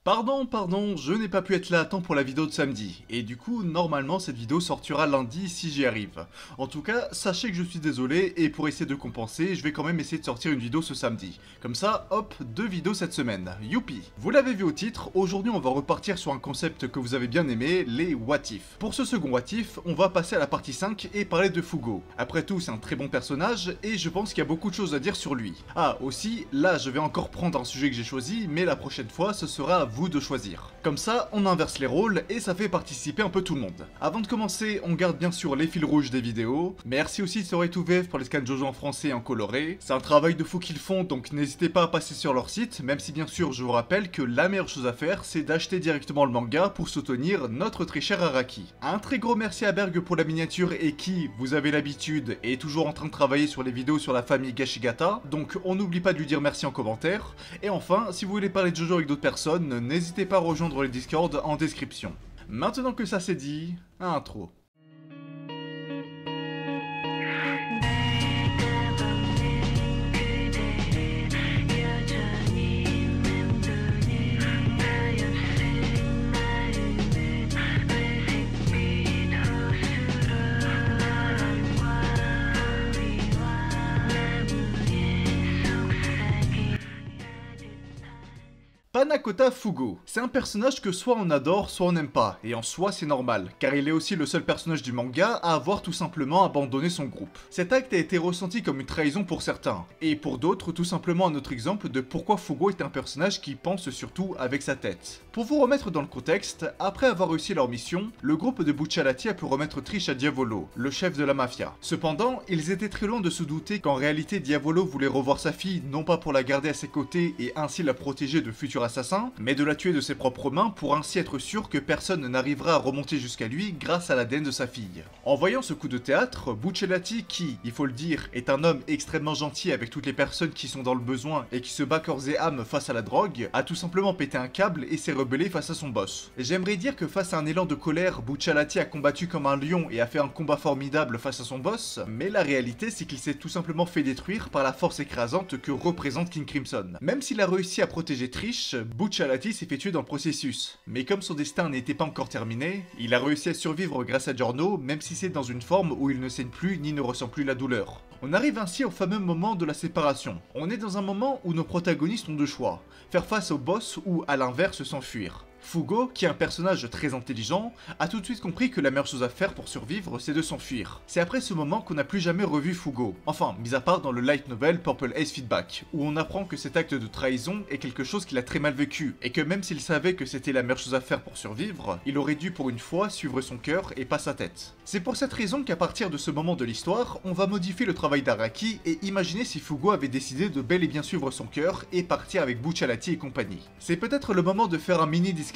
Pardon, je n'ai pas pu être là à temps pour la vidéo de samedi, et du coup, normalement cette vidéo sortira lundi si j'y arrive. En tout cas, sachez que je suis désolé, et pour essayer de compenser, je vais quand même essayer de sortir une vidéo ce samedi. Comme ça, hop, 2 vidéos cette semaine, youpi. Vous l'avez vu au titre, aujourd'hui on va repartir sur un concept que vous avez bien aimé, les what if. Pour ce second what if, on va passer à la partie 5 et parler de Fugo. Après tout, c'est un très bon personnage, et je pense qu'il y a beaucoup de choses à dire sur lui. Ah, aussi, là je vais encore prendre un sujet que j'ai choisi, mais la prochaine fois, ce sera à vous de choisir. Comme ça, on inverse les rôles et ça fait participer un peu tout le monde. Avant de commencer, on garde bien sûr les fils rouges des vidéos. Merci aussi Sorry to VF pour les scans Jojo en français et en coloré. C'est un travail de fou qu'ils font, donc n'hésitez pas à passer sur leur site, même si bien sûr je vous rappelle que la meilleure chose à faire, c'est d'acheter directement le manga pour soutenir notre très cher Araki. Un très gros merci à Berg pour la miniature et qui, vous avez l'habitude, est toujours en train de travailler sur les vidéos sur la famille Gashigata, donc on n'oublie pas de lui dire merci en commentaire. Et enfin, si vous voulez parler de Jojo avec d'autres personnes, n'hésitez pas à rejoindre les Discord en description. Maintenant que ça c'est dit, intro. Panakota Fugo. C'est un personnage que soit on adore, soit on n'aime pas, et en soi c'est normal, car il est aussi le seul personnage du manga à avoir tout simplement abandonné son groupe. Cet acte a été ressenti comme une trahison pour certains, et pour d'autres tout simplement un autre exemple de pourquoi Fugo est un personnage qui pense surtout avec sa tête. Pour vous remettre dans le contexte, après avoir réussi leur mission, le groupe de Bucciarati a pu remettre Trish à Diavolo, le chef de la mafia. Cependant, ils étaient très loin de se douter qu'en réalité Diavolo voulait revoir sa fille non pas pour la garder à ses côtés et ainsi la protéger de futurs assassin, mais de la tuer de ses propres mains pour ainsi être sûr que personne n'arrivera à remonter jusqu'à lui grâce à l'ADN de sa fille. En voyant ce coup de théâtre, Bucciarati, qui, il faut le dire, est un homme extrêmement gentil avec toutes les personnes qui sont dans le besoin et qui se bat corps et âme face à la drogue, a tout simplement pété un câble et s'est rebellé face à son boss. J'aimerais dire que face à un élan de colère, Bucciarati a combattu comme un lion et a fait un combat formidable face à son boss, mais la réalité c'est qu'il s'est tout simplement fait détruire par la force écrasante que représente King Crimson. Même s'il a réussi à protéger Trish, Bucciarati s'est fait tuer dans le processus, mais comme son destin n'était pas encore terminé, il a réussi à survivre grâce à Giorno, même si c'est dans une forme où il ne saigne plus ni ne ressent plus la douleur. On arrive ainsi au fameux moment de la séparation. On est dans un moment où nos protagonistes ont deux choix, faire face au boss ou à l'inverse s'enfuir. Fugo, qui est un personnage très intelligent, a tout de suite compris que la meilleure chose à faire pour survivre, c'est de s'enfuir. C'est après ce moment qu'on n'a plus jamais revu Fugo, enfin, mis à part dans le light novel Purple Ace Feedback, où on apprend que cet acte de trahison est quelque chose qu'il a très mal vécu, et que même s'il savait que c'était la meilleure chose à faire pour survivre, il aurait dû pour une fois suivre son cœur et pas sa tête. C'est pour cette raison qu'à partir de ce moment de l'histoire, on va modifier le travail d'Araki et imaginer si Fugo avait décidé de bel et bien suivre son cœur et partir avec Bucciarati et compagnie. C'est peut-être le moment de faire un mini disclaimer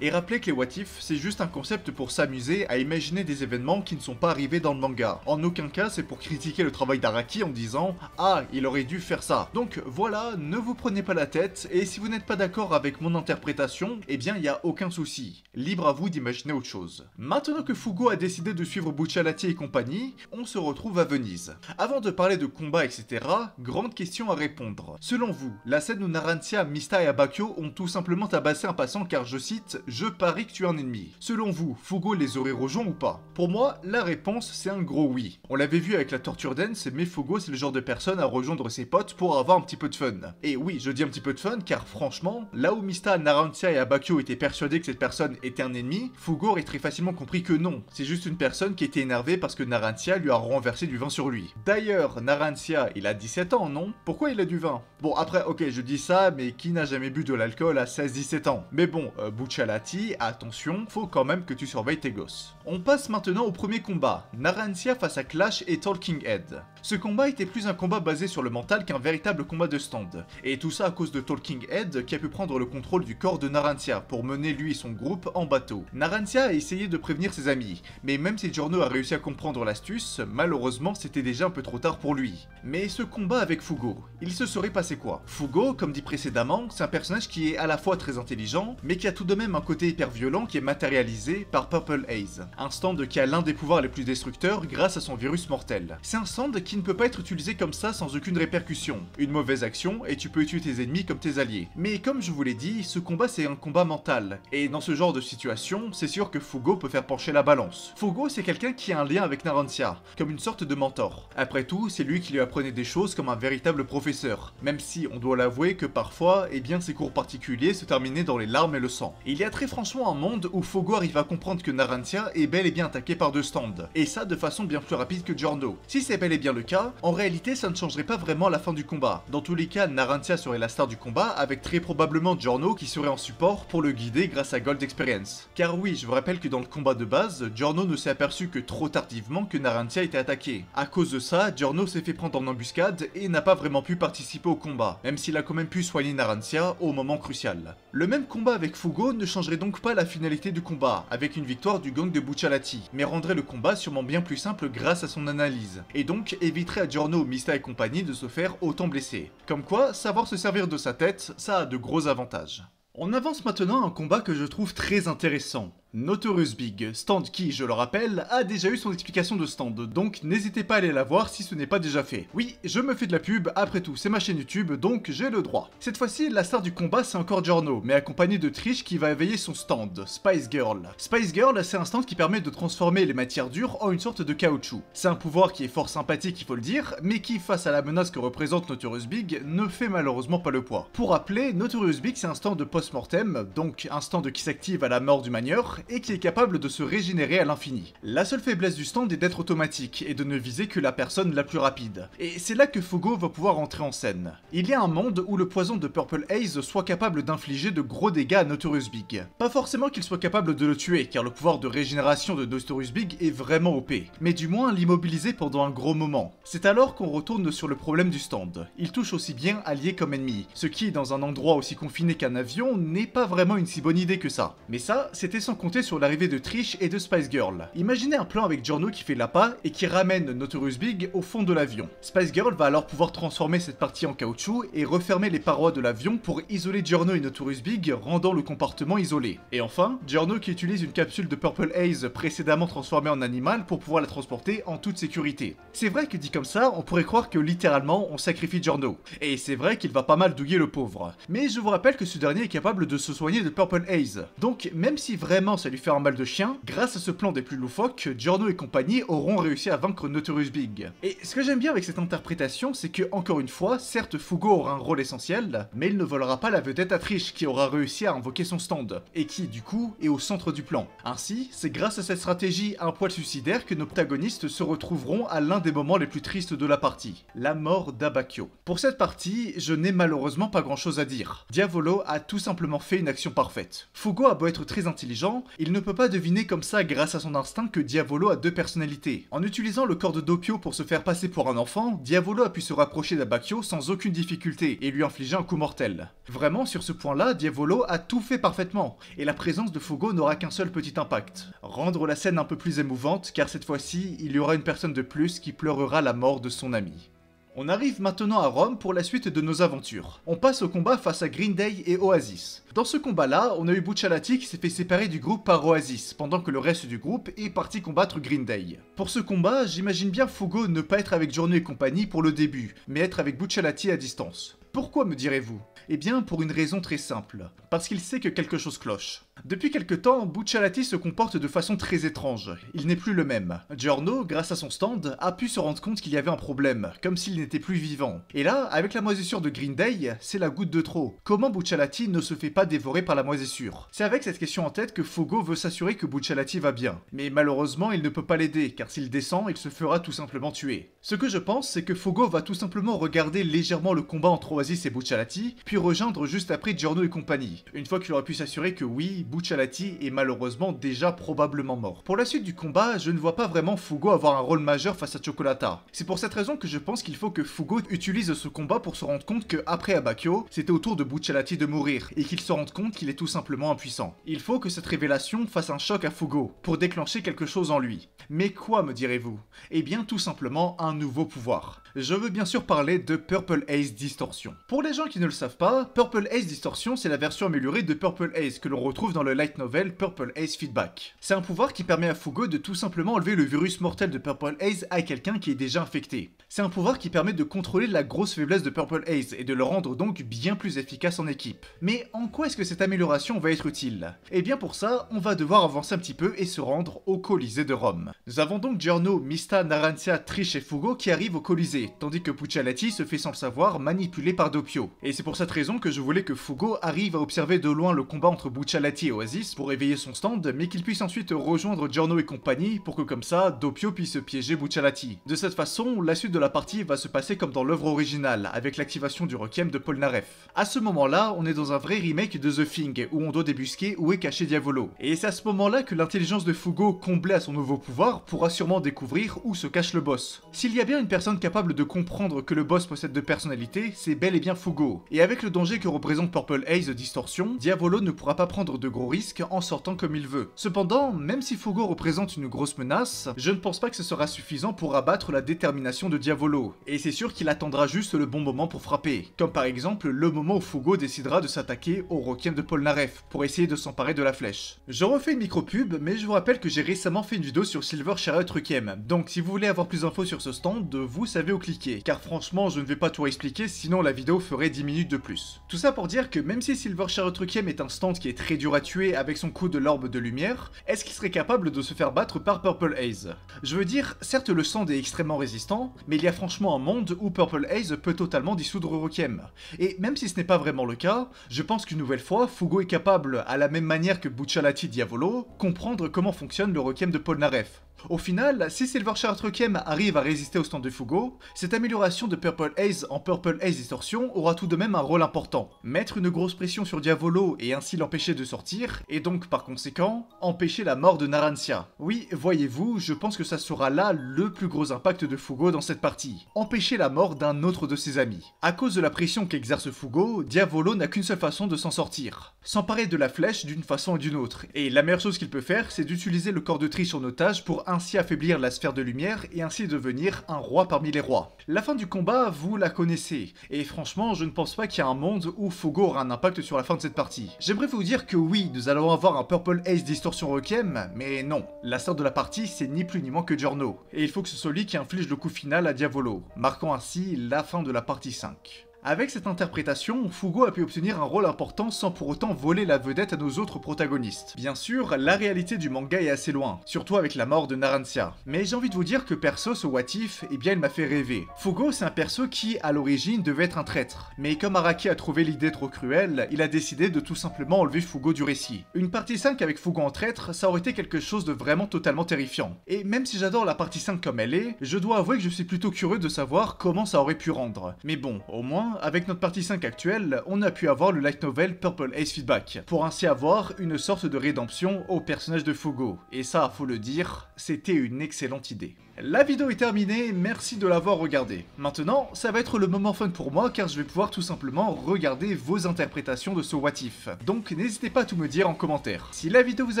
et rappeler que les what if c'est juste un concept pour s'amuser à imaginer des événements qui ne sont pas arrivés dans le manga. En aucun cas c'est pour critiquer le travail d'Araki en disant ah il aurait dû faire ça. Donc voilà, ne vous prenez pas la tête et si vous n'êtes pas d'accord avec mon interprétation, eh bien il n'y a aucun souci. Libre à vous d'imaginer autre chose. Maintenant que Fugo a décidé de suivre Bucciarati et compagnie, on se retrouve à Venise. Avant de parler de combat etc, grande question à répondre. Selon vous, la scène où Narancia, Mista et Abakio ont tout simplement tabassé un passant car je cite, je parie que tu es un ennemi. Selon vous, Fugo les aurait rejoints ou pas? Pour moi, la réponse c'est un gros oui. On l'avait vu avec la Torture Dance, mais Fugo c'est le genre de personne à rejoindre ses potes pour avoir un petit peu de fun. Et oui, je dis un petit peu de fun car franchement, là où Mista, Narancia et Abakio étaient persuadés que cette personne était un ennemi, Fugo aurait très facilement compris que non, c'est juste une personne qui était énervée parce que Narancia lui a renversé du vin sur lui. D'ailleurs, Narancia, il a 17 ans, non? Pourquoi il a du vin? Bon après, ok, je dis ça, mais qui n'a jamais bu de l'alcool à 16-17 ans? Mais bon, Bucciarati, attention, faut quand même que tu surveilles tes gosses. On passe maintenant au premier combat, Narancia face à Clash et Talking Head. Ce combat était plus un combat basé sur le mental qu'un véritable combat de stand, et tout ça à cause de Talking Head qui a pu prendre le contrôle du corps de Narancia pour mener lui et son groupe en bateau. Narancia a essayé de prévenir ses amis, mais même si Giorno a réussi à comprendre l'astuce, malheureusement c'était déjà un peu trop tard pour lui. Mais ce combat avec Fugo, il se serait passé quoi? Fugo, comme dit précédemment, c'est un personnage qui est à la fois très intelligent, mais qui a tout de même un côté hyper violent qui est matérialisé par Purple Haze, un stand qui a l'un des pouvoirs les plus destructeurs grâce à son virus mortel. C'est un stand qui qui ne peut pas être utilisé comme ça sans aucune répercussion. Une mauvaise action et tu peux tuer tes ennemis comme tes alliés. Mais comme je vous l'ai dit, ce combat c'est un combat mental, et dans ce genre de situation, c'est sûr que Fugo peut faire pencher la balance. Fugo c'est quelqu'un qui a un lien avec Narancia, comme une sorte de mentor. Après tout, c'est lui qui lui apprenait des choses comme un véritable professeur, même si on doit l'avouer que parfois, eh bien ses cours particuliers se terminaient dans les larmes et le sang. Il y a très franchement un monde où Fugo arrive à comprendre que Narancia est bel et bien attaqué par deux stands, et ça de façon bien plus rapide que Giorno. Si c'est bel et bien le cas, en réalité ça ne changerait pas vraiment la fin du combat. Dans tous les cas, Narancia serait la star du combat, avec très probablement Giorno qui serait en support pour le guider grâce à Gold Experience. Car oui, je vous rappelle que dans le combat de base, Giorno ne s'est aperçu que trop tardivement que Narancia était attaqué. À cause de ça, Giorno s'est fait prendre en embuscade et n'a pas vraiment pu participer au combat, même s'il a quand même pu soigner Narancia au moment crucial. Le même combat avec Fugo ne changerait donc pas la finalité du combat, avec une victoire du gang de Bucciolati, mais rendrait le combat sûrement bien plus simple grâce à son analyse, et donc éviterait à Giorno, Mista et compagnie de se faire autant blesser. Comme quoi, savoir se servir de sa tête, ça a de gros avantages. On avance maintenant à un combat que je trouve très intéressant. Notorious Big, stand qui, je le rappelle, a déjà eu son explication de stand, donc n'hésitez pas à aller la voir si ce n'est pas déjà fait. Oui, je me fais de la pub, après tout c'est ma chaîne YouTube, donc j'ai le droit. Cette fois-ci, la star du combat c'est encore Giorno, mais accompagné de Trish qui va éveiller son stand, Spice Girl. Spice Girl, c'est un stand qui permet de transformer les matières dures en une sorte de caoutchouc. C'est un pouvoir qui est fort sympathique, il faut le dire, mais qui, face à la menace que représente Notorious Big, ne fait malheureusement pas le poids. Pour rappeler, Notorious Big c'est un stand de post-mortem, donc un stand qui s'active à la mort du manieur, et qui est capable de se régénérer à l'infini. La seule faiblesse du stand est d'être automatique et de ne viser que la personne la plus rapide. Et c'est là que Fugo va pouvoir entrer en scène. Il y a un monde où le poison de Purple Haze soit capable d'infliger de gros dégâts à Notorious Big. Pas forcément qu'il soit capable de le tuer, car le pouvoir de régénération de Notorious Big est vraiment OP, mais du moins l'immobiliser pendant un gros moment. C'est alors qu'on retourne sur le problème du stand. Il touche aussi bien alliés comme ennemis, ce qui, dans un endroit aussi confiné qu'un avion, n'est pas vraiment une si bonne idée que ça. Mais ça, c'était sans compter sur l'arrivée de Trish et de Spice Girl. Imaginez un plan avec Giorno qui fait l'appât et qui ramène Notorious Big au fond de l'avion. Spice Girl va alors pouvoir transformer cette partie en caoutchouc et refermer les parois de l'avion pour isoler Giorno et Notorious Big, rendant le compartiment isolé. Et enfin, Giorno qui utilise une capsule de Purple Haze précédemment transformée en animal pour pouvoir la transporter en toute sécurité. C'est vrai que dit comme ça, on pourrait croire que littéralement on sacrifie Giorno. Et c'est vrai qu'il va pas mal douiller le pauvre. Mais je vous rappelle que ce dernier est capable de se soigner de Purple Haze. Donc même si vraiment ça lui fait un mal de chien, grâce à ce plan des plus loufoques, Giorno et compagnie auront réussi à vaincre Notorious Big. Et ce que j'aime bien avec cette interprétation, c'est que, encore une fois, certes Fugo aura un rôle essentiel, mais il ne volera pas la vedette à Trish qui aura réussi à invoquer son stand, et qui, du coup, est au centre du plan. Ainsi, c'est grâce à cette stratégie un poil suicidaire que nos protagonistes se retrouveront à l'un des moments les plus tristes de la partie, la mort d'Abakio. Pour cette partie, je n'ai malheureusement pas grand chose à dire. Diavolo a tout simplement fait une action parfaite. Fugo a beau être très intelligent, il ne peut pas deviner comme ça grâce à son instinct que Diavolo a deux personnalités. En utilisant le corps de Doppio pour se faire passer pour un enfant, Diavolo a pu se rapprocher d'Abakio sans aucune difficulté et lui infliger un coup mortel. Vraiment, sur ce point-là, Diavolo a tout fait parfaitement, et la présence de Fugo n'aura qu'un seul petit impact. Rendre la scène un peu plus émouvante, car cette fois-ci, il y aura une personne de plus qui pleurera la mort de son ami. On arrive maintenant à Rome pour la suite de nos aventures. On passe au combat face à Green Day et Oasis. Dans ce combat-là, on a eu Bucciolati qui s'est fait séparer du groupe par Oasis, pendant que le reste du groupe est parti combattre Green Day. Pour ce combat, j'imagine bien Fugo ne pas être avec Giorno et compagnie pour le début, mais être avec Bucciolati à distance. Pourquoi me direz-vous? Eh bien pour une raison très simple, parce qu'il sait que quelque chose cloche. Depuis quelque temps, Bucciolati se comporte de façon très étrange, il n'est plus le même. Giorno, grâce à son stand, a pu se rendre compte qu'il y avait un problème, comme s'il n'était plus vivant. Et là, avec la moisissure de Green Day, c'est la goutte de trop. Comment Bucciolati ne se fait pas dévorer par la moisissure? C'est avec cette question en tête que Fugo veut s'assurer que Bucciolati va bien. Mais malheureusement, il ne peut pas l'aider, car s'il descend, il se fera tout simplement tuer. Ce que je pense, c'est que Fugo va tout simplement regarder légèrement le combat entre Oasis et Bucciolati, puis rejoindre juste après Giorno et compagnie, une fois qu'il aura pu s'assurer que oui, Bucciolati est malheureusement déjà probablement mort. Pour la suite du combat, je ne vois pas vraiment Fugo avoir un rôle majeur face à Cioccolata. C'est pour cette raison que je pense qu'il faut que Fugo utilise ce combat pour se rendre compte que après Abakio, c'était au tour de Bucciolati de mourir, et qu'il se rende compte qu'il est tout simplement impuissant. Il faut que cette révélation fasse un choc à Fugo, pour déclencher quelque chose en lui. Mais quoi, me direz-vous? Eh bien tout simplement un nouveau pouvoir. Je veux bien sûr parler de Purple Haze Distortion. Pour les gens qui ne le savent pas, Purple Haze Distortion c'est la version améliorée de Purple Haze que l'on retrouve dans le light novel Purple Haze Feedback. C'est un pouvoir qui permet à Fugo de tout simplement enlever le virus mortel de Purple Haze à quelqu'un qui est déjà infecté. C'est un pouvoir qui permet de contrôler la grosse faiblesse de Purple Haze et de le rendre donc bien plus efficace en équipe. Mais en quoi est-ce que cette amélioration va être utile? Et bien pour ça, on va devoir avancer un petit peu et se rendre au Colisée de Rome. Nous avons donc Giorno, Mista, Narancia, Trish et Fugo qui arrivent au Colisée, tandis que Buccialati se fait sans le savoir manipulé par Doppio. Et c'est pour cette raison que je voulais que Fugo arrive à observer de loin le combat entre Buccialati et Oasis pour éveiller son stand, mais qu'il puisse ensuite rejoindre Giorno et compagnie pour que comme ça, Doppio puisse piéger Buccialati. De cette façon, la suite de la partie va se passer comme dans l'œuvre originale, avec l'activation du Requiem de Polnareff. À ce moment-là, on est dans un vrai remake de The Thing, où on doit débusquer où est caché Diavolo. Et c'est à ce moment-là que l'intelligence de Fugo, comblée à son nouveau pouvoir, pourra sûrement découvrir où se cache le boss. S'il y a bien une personne capable de comprendre que le boss possède deux personnalités, c'est bel et bien Fugo. Et avec le danger que représente Purple Haze Distortion, Diavolo ne pourra pas prendre de gros risques en sortant comme il veut. Cependant, même si Fugo représente une grosse menace, je ne pense pas que ce sera suffisant pour abattre la détermination de Diavolo. Et c'est sûr qu'il attendra juste le bon moment pour frapper. Comme par exemple le moment où Fugo décidera de s'attaquer au Requiem de Polnareff pour essayer de s'emparer de la flèche. Je refais une micro-pub, mais je vous rappelle que j'ai récemment fait une vidéo sur Silver Chariot Requiem. Donc si vous voulez avoir plus d'infos sur ce stand, vous savez où cliquer. Car franchement, je ne vais pas tout expliquer, sinon la vidéo ferait 10 minutes de plus. Tout ça pour dire que même si Silver Chariot Requiem est un stand qui est très dur à tuer avec son coup de l'orbe de lumière, est-ce qu'il serait capable de se faire battre par Purple Haze? Je veux dire, certes le stand est extrêmement résistant, mais il y a franchement un monde où Purple Haze peut totalement dissoudre Requiem. Et même si ce n'est pas vraiment le cas, je pense qu'une nouvelle fois, Fugo est capable, à la même manière que Buccialati Diavolo, comprendre comment fonctionne le Requiem de Polnareff. Au final, si Silver Chariot Requiem arrive à résister au stand de Fugo, cette amélioration de Purple Haze en Purple Haze Distortion aura tout de même un rôle important. Mettre une grosse pression sur Diavolo et ainsi l'empêcher de sortir, et donc par conséquent, empêcher la mort de Narancia. Oui, voyez-vous, je pense que ça sera là le plus gros impact de Fugo dans cette partie. Empêcher la mort d'un autre de ses amis. À cause de la pression qu'exerce Fugo, Diavolo n'a qu'une seule façon de s'en sortir. S'emparer de la flèche d'une façon ou d'une autre. Et la meilleure chose qu'il peut faire, c'est d'utiliser le corps de Trish en otage pour ainsi affaiblir la sphère de lumière et ainsi devenir un roi parmi les rois. La fin du combat, vous la connaissez, et franchement, je ne pense pas qu'il y a un monde où Fugo aura un impact sur la fin de cette partie. J'aimerais vous dire que oui, nous allons avoir un Purple Haze Distortion Requiem, mais non. La star de la partie, c'est ni plus ni moins que Giorno, et il faut que ce soit lui qui inflige le coup final à Diavolo, marquant ainsi la fin de la partie 5. Avec cette interprétation, Fugo a pu obtenir un rôle important sans pour autant voler la vedette à nos autres protagonistes. Bien sûr, la réalité du manga est assez loin, surtout avec la mort de Narancia. Mais j'ai envie de vous dire que perso, ce what if, eh bien il m'a fait rêver. Fugo, c'est un perso qui, à l'origine, devait être un traître. Mais comme Araki a trouvé l'idée trop cruelle, il a décidé de tout simplement enlever Fugo du récit. Une partie 5 avec Fugo en traître, ça aurait été quelque chose de vraiment totalement terrifiant. Et même si j'adore la partie 5 comme elle est, je dois avouer que je suis plutôt curieux de savoir comment ça aurait pu rendre. Mais bon, au moins, avec notre partie 5 actuelle, on a pu avoir le light novel Purple Haze Feedback, pour ainsi avoir une sorte de rédemption au personnage de Fugo. Et ça, faut le dire, c'était une excellente idée. La vidéo est terminée, merci de l'avoir regardée. Maintenant, ça va être le moment fun pour moi car je vais pouvoir tout simplement regarder vos interprétations de ce what if. Donc n'hésitez pas à tout me dire en commentaire. Si la vidéo vous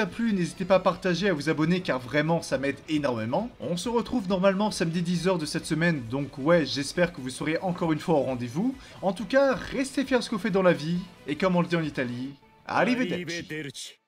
a plu, n'hésitez pas à partager, à vous abonner car vraiment ça m'aide énormément. On se retrouve normalement samedi 10h de cette semaine, donc ouais, j'espère que vous serez encore une fois au rendez-vous. En tout cas, restez fiers de ce qu'on fait dans la vie, et comme on le dit en Italie, arrivederci.